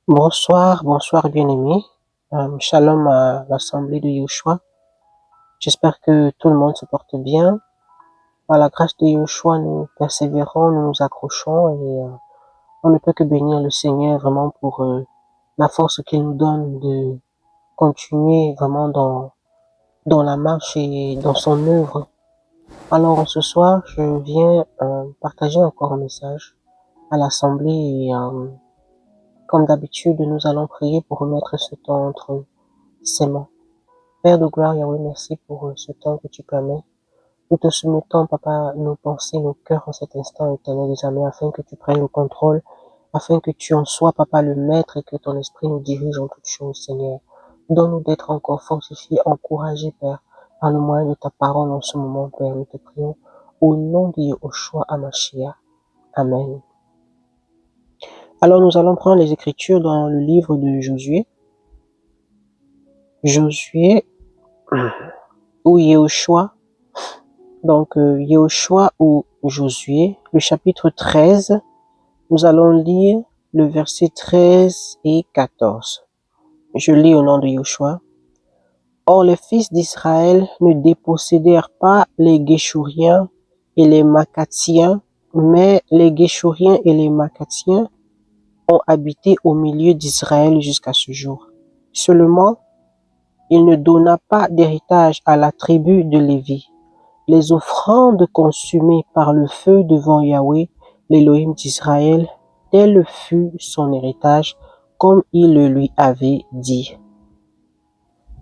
Bonsoir, bonsoir bien-aimé. Shalom à l'assemblée de Yahushua. J'espère que tout le monde se porte bien. Par la grâce de Yahushua, nous persévérons, nous nous accrochons et on ne peut que bénir le Seigneur vraiment pour la force qu'il nous donne de continuer vraiment dans la marche et dans son œuvre. Alors ce soir, je viens partager encore un message à l'assemblée et comme d'habitude, nous allons prier pour remettre ce temps entre ses mains. Père de gloire, Yahweh, merci pour ce temps que tu permets. Nous te soumettons, Papa, nos pensées, nos cœurs en cet instant éternel des amis, afin que tu prennes le contrôle, afin que tu en sois, Papa, le maître et que ton esprit nous dirige en toutes choses, Seigneur. Donne-nous d'être encore fortifiés, encouragés, Père, par le moyen de ta parole en ce moment, Père. Nous te prions au nom de Yahushua Hamashiach. Amen. Alors, nous allons prendre les Écritures dans le livre de Josué. Josué, ou Yahushua. Donc, Yahushua ou Josué, le chapitre 13, nous allons lire le verset 13 et 14. Je lis au nom de Yahushua. Or, les fils d'Israël ne dépossédèrent pas les Guéchouriens et les Makathiens, mais les Guéchouriens et les Makathiens ont habité au milieu d'Israël jusqu'à ce jour. Seulement, il ne donna pas d'héritage à la tribu de Lévi. Les offrandes consumées par le feu devant Yahweh, l'Élohim d'Israël, tel fut son héritage, comme il le lui avait dit.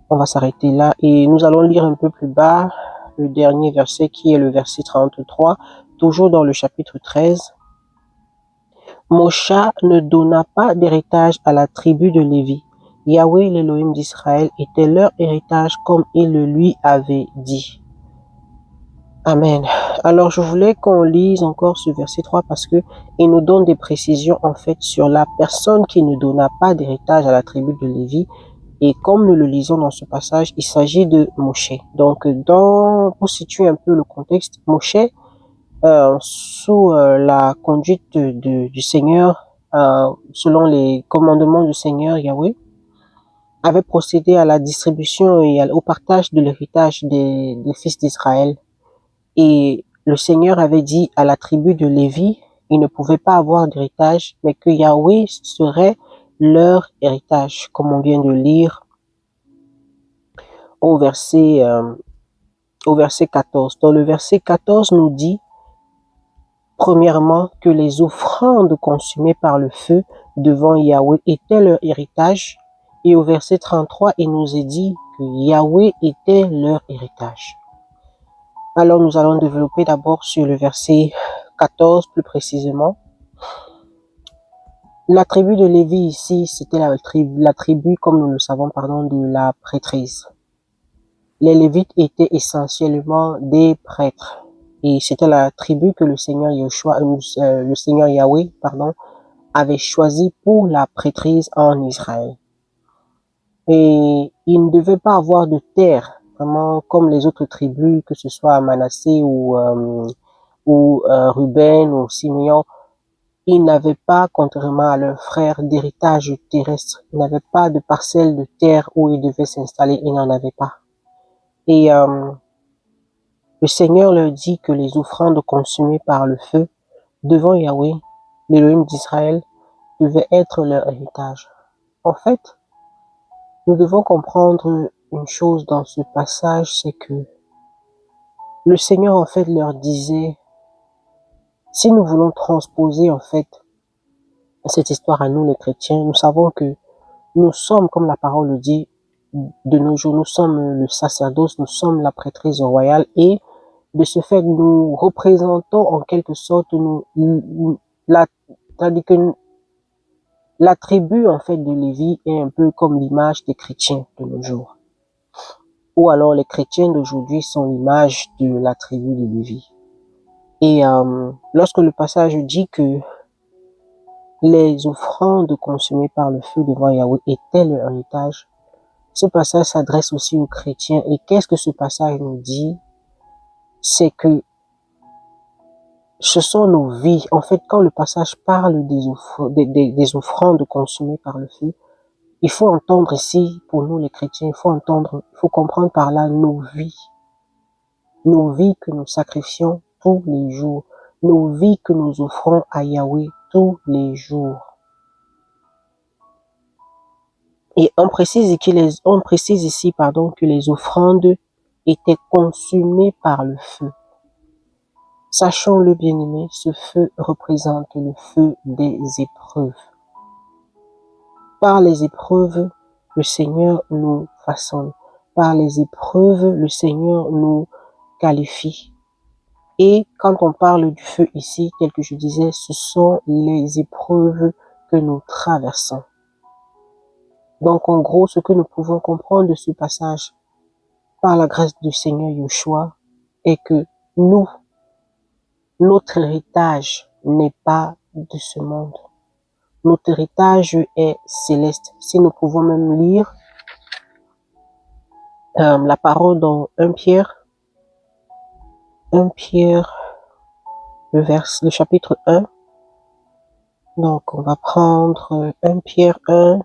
On va s'arrêter là et nous allons lire un peu plus bas le dernier verset qui est le verset 33, toujours dans le chapitre 13. Moshe ne donna pas d'héritage à la tribu de Lévi. Yahweh, l'Élohim d'Israël, était leur héritage comme il le lui avait dit. Amen. Alors, je voulais qu'on lise encore ce verset 3 parce que il nous donne des précisions, en fait, sur la personne qui ne donna pas d'héritage à la tribu de Lévi. Et comme nous le lisons dans ce passage, il s'agit de Moshe. Donc, pour situer un peu le contexte, Moshe, sous la conduite du Seigneur, selon les commandements du Seigneur Yahweh, avait procédé à la distribution et au partage de l'héritage des fils d'Israël. Et le Seigneur avait dit à la tribu de Lévi, ils ne pouvaient pas avoir d'héritage, mais que Yahweh serait leur héritage, comme on vient de lire au verset 14. Dans le verset 14 nous dit, premièrement, que les offrandes consumées par le feu devant Yahweh étaient leur héritage. Et au verset 33, il nous est dit que Yahweh était leur héritage. Alors nous allons développer d'abord sur le verset 14 plus précisément. La tribu de Lévi ici, c'était la tribu, comme nous le savons, de la prêtrise. Les Lévites étaient essentiellement des prêtres. Et c'était la tribu que le Seigneur Yahweh, avait choisi pour la prêtrise en Israël. Et ils ne devaient pas avoir de terre, vraiment comme les autres tribus, que ce soit Manassé ou Ruben ou Simeon. Ils n'avaient pas, contrairement à leurs frères, d'héritage terrestre. Ils n'avaient pas de parcelle de terre où ils devaient s'installer. Ils n'en avaient pas. Et le Seigneur leur dit que les offrandes consumées par le feu devant Yahweh, l'Élohim d'Israël, devaient être leur héritage. En fait, nous devons comprendre une chose dans ce passage, c'est que le Seigneur, en fait, leur disait, si nous voulons transposer, en fait, cette histoire à nous, les chrétiens, nous savons que nous sommes, comme la parole le dit, de nos jours, nous sommes le sacerdoce, nous sommes la prêtrise royale et de ce fait, nous représentons en quelque sorte c'est-à-dire que la tribu, en fait, de Lévi est un peu comme l'image des chrétiens de nos jours. Ou alors les chrétiens d'aujourd'hui sont l'image de la tribu de Lévi. Et lorsque le passage dit que les offrandes consumées par le feu devant Yahweh étaient leur héritage, ce passage s'adresse aussi aux chrétiens. Et qu'est-ce que ce passage nous dit? C'est que ce sont nos vies. En fait, quand le passage parle des offrandes consumées par le feu, il faut entendre ici, pour nous les chrétiens, il faut comprendre par là nos vies que nous sacrifions tous les jours, nos vies que nous offrons à Yahweh tous les jours. Et on précise ici, que les offrandes étaient consumées par le feu. Sachons-le, bien-aimé, ce feu représente le feu des épreuves. Par les épreuves, le Seigneur nous façonne. Par les épreuves, le Seigneur nous qualifie. Et quand on parle du feu ici, tel que je disais, ce sont les épreuves que nous traversons. Donc, en gros, ce que nous pouvons comprendre de ce passage, par la grâce du Seigneur Yeshua, est que notre héritage n'est pas de ce monde. Notre héritage est céleste. Si nous pouvons même lire la parole dans 1 Pierre, le chapitre 1. Donc, on va prendre 1 Pierre 1,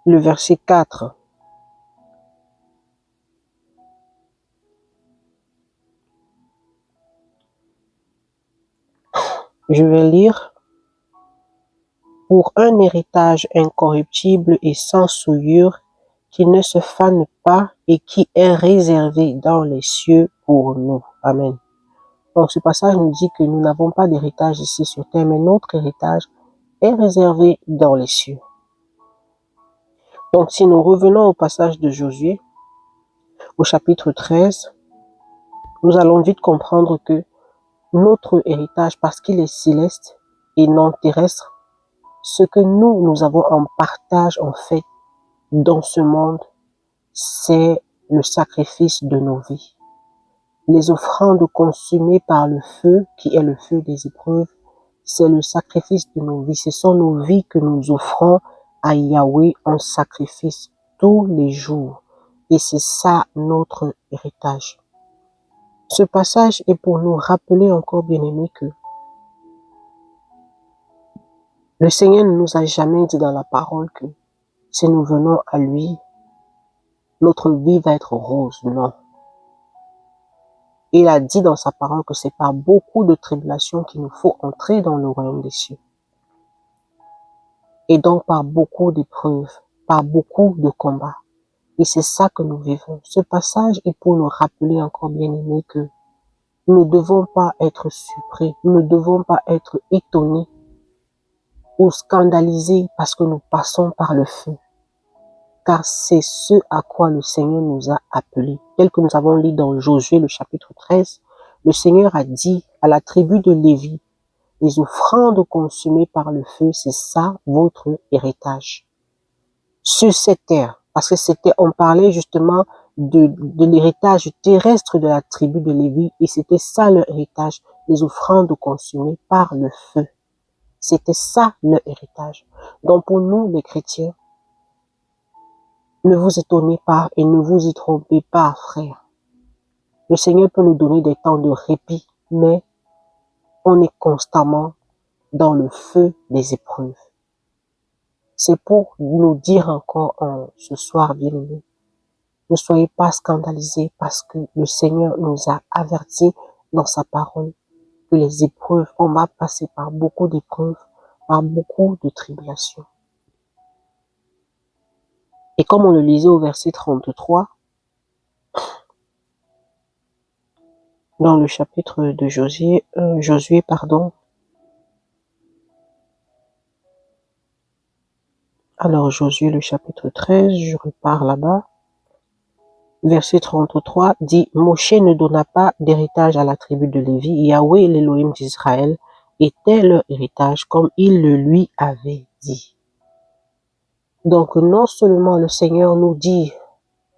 le verset 4. Je vais lire. Pour un héritage incorruptible et sans souillure, qui ne se fane pas et qui est réservé dans les cieux pour nous. Amen. Donc, ce passage nous dit que nous n'avons pas d'héritage ici sur terre, mais notre héritage est réservé dans les cieux. Donc, si nous revenons au passage de Josué, au chapitre 13, nous allons vite comprendre que notre héritage, parce qu'il est céleste et non terrestre, ce que nous avons en partage, en fait, dans ce monde, c'est le sacrifice de nos vies. Les offrandes consumées par le feu, qui est le feu des épreuves, c'est le sacrifice de nos vies. Ce sont nos vies que nous offrons à Yahweh en sacrifice tous les jours. Et c'est ça notre héritage. Ce passage est pour nous rappeler encore, bien-aimés, que le Seigneur ne nous a jamais dit dans la parole que si nous venons à lui, notre vie va être rose. Non. Il a dit dans sa parole que c'est par beaucoup de tribulations qu'il nous faut entrer dans le royaume des cieux. Et donc par beaucoup d'épreuves, par beaucoup de combats. Et c'est ça que nous vivons. Ce passage est pour nous rappeler encore, bien-aimés, que nous ne devons pas être surpris, nous ne devons pas être étonnés ou scandalisés parce que nous passons par le feu. Car c'est ce à quoi le Seigneur nous a appelés. Tel que nous avons lu dans Josué, le chapitre 13, le Seigneur a dit à la tribu de Lévi, les offrandes consumées par le feu, c'est ça votre héritage. Sur cette terre, parce que on parlait justement de l'héritage terrestre de la tribu de Lévi, et c'était ça leur héritage, les offrandes consumées par le feu. C'était ça leur héritage. Donc pour nous, les chrétiens, ne vous étonnez pas et ne vous y trompez pas, frère. Le Seigneur peut nous donner des temps de répit, mais on est constamment dans le feu des épreuves. C'est pour nous dire encore ce soir, bien-aimés, ne soyez pas scandalisés parce que le Seigneur nous a avertis dans sa parole que les épreuves, on va passer par beaucoup d'épreuves, par beaucoup de tribulations. Et comme on le lisait au verset 33, dans le chapitre de Josué, Alors Josué, le chapitre 13, je repars là-bas. Verset 33 dit, Moshe ne donna pas d'héritage à la tribu de Lévi. Yahweh, l'Élohim d'Israël, était leur héritage comme il le lui avait dit. Donc non seulement le Seigneur nous dit,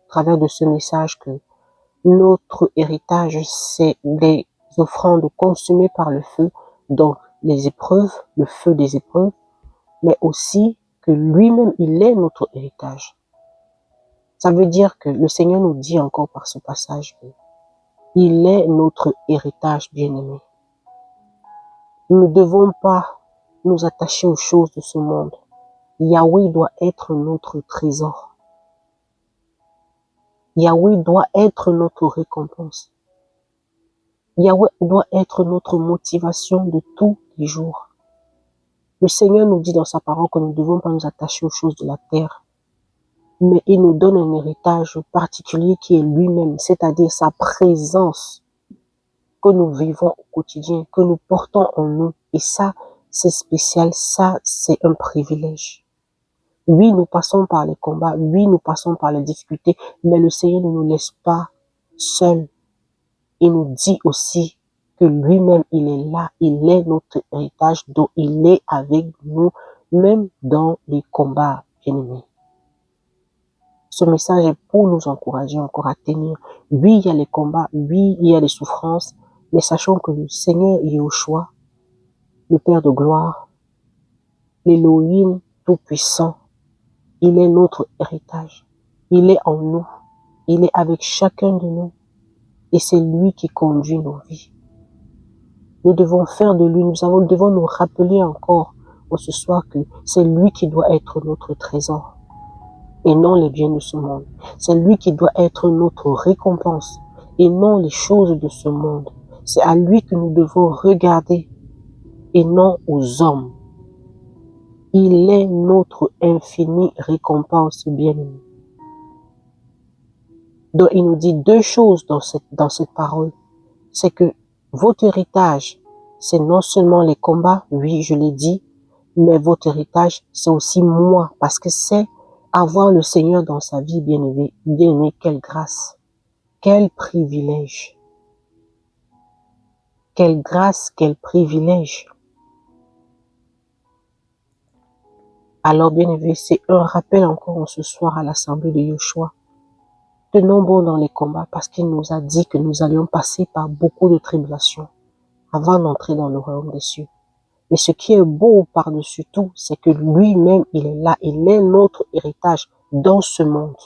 à travers de ce message, que notre héritage, c'est les offrandes consumées par le feu, donc les épreuves, le feu des épreuves, mais aussi que lui-même, il est notre héritage. Ça veut dire que le Seigneur nous dit encore par ce passage qu'il est notre héritage bien-aimé. Nous ne devons pas nous attacher aux choses de ce monde. Yahweh doit être notre trésor. Yahweh doit être notre récompense. Yahweh doit être notre motivation de tous les jours. Le Seigneur nous dit dans sa parole que nous ne devons pas nous attacher aux choses de la terre, mais il nous donne un héritage particulier qui est lui-même, c'est-à-dire sa présence que nous vivons au quotidien, que nous portons en nous. Et ça, c'est spécial, ça, c'est un privilège. Oui, nous passons par les combats, oui, nous passons par les difficultés, mais le Seigneur ne nous laisse pas seuls. Il nous dit aussi que lui-même, il est là, il est notre héritage, dont il est avec nous, même dans les combats ennemis. Ce message est pour nous encourager encore à tenir. Oui, il y a les combats, oui, il y a les souffrances, mais sachons que le Seigneur Yahushua, le Père de gloire, l'Élohim tout-puissant, il est notre héritage. Il est en nous. Il est avec chacun de nous. Et c'est lui qui conduit nos vies. Nous devons faire de lui, nous devons nous rappeler encore ce soir que c'est lui qui doit être notre trésor et non les biens de ce monde. C'est lui qui doit être notre récompense et non les choses de ce monde. C'est à lui que nous devons regarder et non aux hommes. Il est notre infinie récompense, bien-aimé. Donc il nous dit deux choses dans cette parole. C'est que votre héritage, c'est non seulement les combats, oui, je l'ai dit, mais votre héritage, c'est aussi moi, parce que c'est avoir le Seigneur dans sa vie, bien-aimé, quelle grâce, quel privilège, quelle grâce, quel privilège. Alors, bien-aimé, c'est un rappel encore ce soir à l'Assemblée de Yahushua. Tenons bon dans les combats, parce qu'il nous a dit que nous allions passer par beaucoup de tribulations avant d'entrer dans le royaume des cieux. Mais ce qui est beau par-dessus tout, c'est que lui-même, il est là. Il est notre héritage dans ce monde.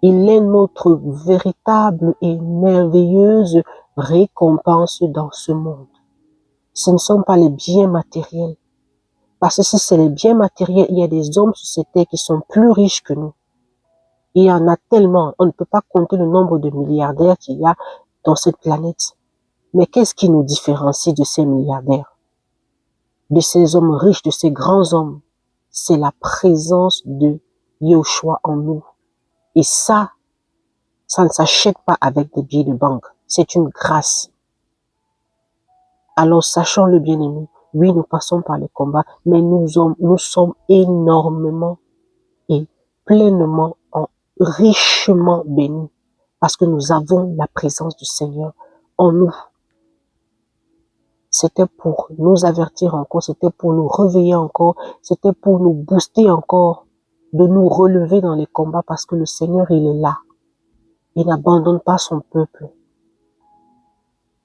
Il est notre véritable et merveilleuse récompense dans ce monde. Ce ne sont pas les biens matériels. Parce que si c'est les biens matériels, il y a des hommes sur cette terre qui sont plus riches que nous. Il y en a tellement. On ne peut pas compter le nombre de milliardaires qu'il y a dans cette planète. Mais qu'est-ce qui nous différencie de ces milliardaires? De ces hommes riches, de ces grands hommes? C'est la présence de Yahushua en nous. Et ça ne s'achète pas avec des billets de banque. C'est une grâce. Alors, sachons le bien-aimé. Oui, nous passons par les combats, mais nous sommes énormément et pleinement, richement bénis. Parce que nous avons la présence du Seigneur en nous. C'était pour nous avertir encore, c'était pour nous réveiller encore, c'était pour nous booster encore, de nous relever dans les combats parce que le Seigneur, il est là. Il n'abandonne pas son peuple.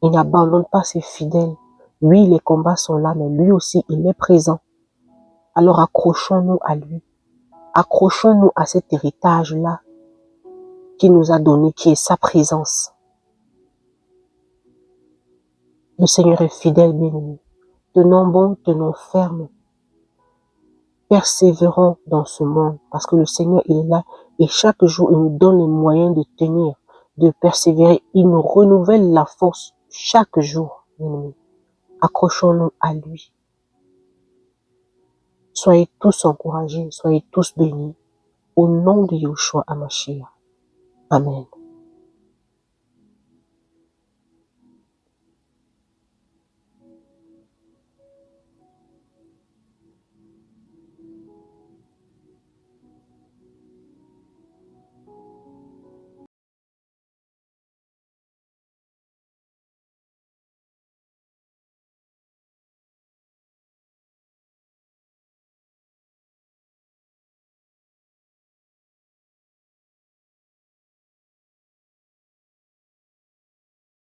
Il n'abandonne pas ses fidèles. Oui, les combats sont là, mais lui aussi, il est présent. Alors accrochons-nous à lui. Accrochons-nous à cet héritage-là qu'il nous a donné, qui est sa présence. Le Seigneur est fidèle, bien-aimé. Tenons bon, tenons ferme. Persévérons dans ce monde, parce que le Seigneur, il est là, et chaque jour, il nous donne les moyens de tenir, de persévérer. Il nous renouvelle la force chaque jour, bien-aimé. Accrochons-nous à lui. Soyez tous encouragés, soyez tous bénis. Au nom de Yahushua HaMashiach. Amen.